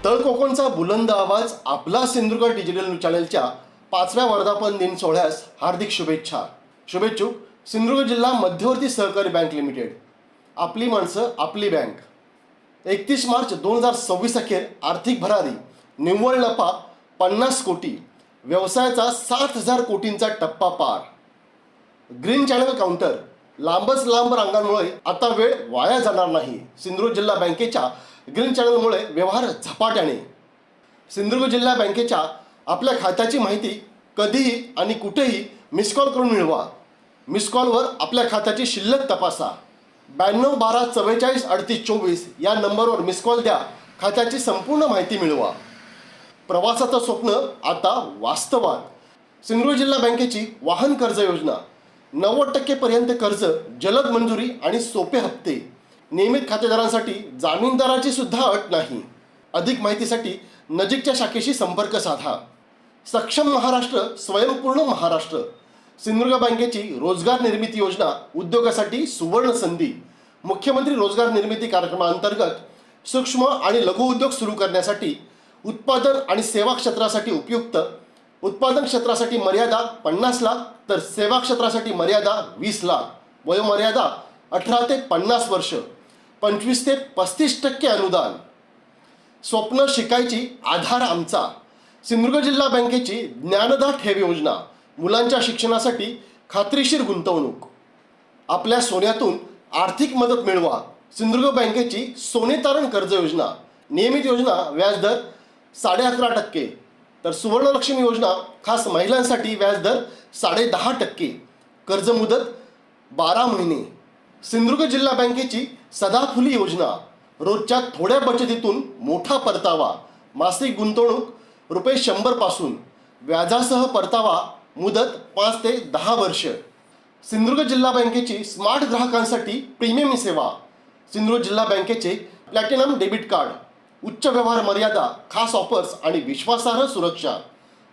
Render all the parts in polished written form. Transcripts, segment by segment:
तळकोकणचा बुलंद आवाज आपला सिंधुदुर्ग डिजिटल न्यूज चॅनलच्या 5व्या वर्धापन दिन सोहळ्यास हार्दिक शुभेच्छा. शुभेच्छुक सिंधुदुर्ग जिल्हा मध्यवर्ती सहकारी बँक लिमिटेड. आपली माणसं आपली बँक. 31 मार्च 2026 अखेर आर्थिक भरारी, निव्वळ नफा 50 कोटी, व्यवसायाचा 7,000 कोटींचा टप्पा पार. Green channel counter. लांबच लांब रांगांमुळे आता वेळ वाया जाणार नाही. सिंधुदुर्ग जिल्हा बँकेच्या ग्रीन चॅनलमुळे व्यवहार झपाट्याने. सिंधुदुर्ग जिल्हा बँकेच्या आपल्या खात्याची माहिती कधीही आणि कुठेही मिस कॉल करून मिळवा. मिस कॉलवर आपल्या खात्याची शिल्लक तपासा. 92 12 44 38 24 या नंबरवर मिस कॉल द्या. खात्याची संपूर्ण माहिती मिळवा. प्रवासाचं स्वप्न आता वास्तवात. सिंधुदुर्ग जिल्हा बँकेची वाहन कर्ज योजना. 90% पर्यंत कर्ज, जलद मंजुरी आणि सोपे हप्ते. नियमित खातेदारांसाठी जामीनदाराची सुद्धा अट नाही. अधिक माहितीसाठी नजीकच्या शाखेशी संपर्क साधा. सक्षम महाराष्ट्र, स्वयंपूर्ण महाराष्ट्र. सिंधुदुर्ग बँकेची रोजगार निर्मिती योजना उद्योगासाठी सुवर्ण संधी. मुख्यमंत्री रोजगार निर्मिती कार्यक्रमाअंतर्गत सूक्ष्म आणि लघु उद्योग सुरू करण्यासाठी उत्पादन आणि सेवा क्षेत्रासाठी उपयुक्त. उत्पादन क्षेत्रासाठी मर्यादा 50 लाख तर सेवा क्षेत्रासाठी मर्यादा 20 लाख. वयोमर्यादा 18 ते 50 वर्ष. 25 ते 35% अनुदान. स्वप्न शिकायची, आधार आमचा. सिंधुदुर्ग जिल्हा बँकेची ज्ञानदा ठेव योजना. मुलांच्या शिक्षणासाठी खात्रीशीर गुंतवणूक. आपल्या सोन्यातून आर्थिक मदत मिळवा. सिंधुदुर्ग बँकेची सोने तारण कर्ज योजना. नियमित योजना व्याजदर 11.5%. तर सुवर्णलक्ष्मी योजना खास महिलांसाठी व्याजदर 10.5%. कर्ज मुदत 12 महिने. सिंधुदुर्ग जिल्हा बँकेची सदाफुली योजना. रोजच्या थोड्या बचतीतून मोठा परतावा. मासिक गुंतवणूक ₹100 पासून. व्याजासह परतावा. मुदत 5 ते 10 वर्ष. सिंधुदुर्ग जिल्हा बँकेची स्मार्ट ग्राहकांसाठी प्रीमियम सेवा. सिंधुदुर्ग जिल्हा बँकेचे प्लॅटिनम डेबिट कार्ड. उच्च व्यवहार मर्यादा, खास ऑफर्स आणि विश्वासार्ह सुरक्षा.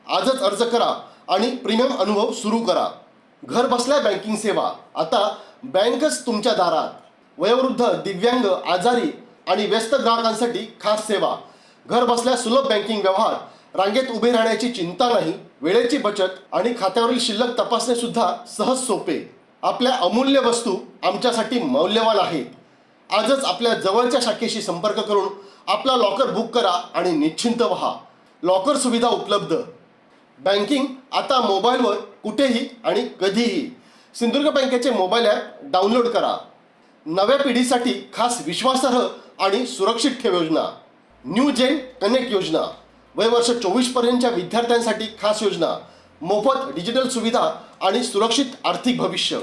आजच अर्ज करा आणि प्रीमियम अनुभव सुरू करा. घर बसल्या बँकिंग सेवा. आता बँकच तुमच्या दारात. वयोवृद्ध, दिव्यांग, आजारी आणि व्यस्त ग्राहकांसाठी खास सेवा. घर बसल्या सुलभ बँकिंग व्यवहार. रांगेत उभे राहण्याची चिंता नाही. वेळेची बचत आणि खात्यावरील शिल्लक तपासणे सुद्धा सहज सोपे. आपल्या अमूल्य वस्तू आमच्यासाठी मौल्यवान आहेत. आजच आपल्या जवळच्या शाखेशी संपर्क करून आपला लॉकर बुक करा आणि निश्चिंत व्हा. लॉकर सुविधा उपलब्ध. बँकिंग आता मोबाईलवर कुठेही आणि कधीही. सिंधुदुर्ग बँकेचे मोबाईल ॲप डाउनलोड करा. नव्या पिढीसाठी खास विश्वासार्ह आणि सुरक्षित ठेव योजना. न्यू जेन कनेक्ट योजना. वयवर्ष 24 पर्यंतच्या विद्यार्थ्यांसाठी खास योजना. मोफत डिजिटल सुविधा आणि सुरक्षित आर्थिक भविष्य.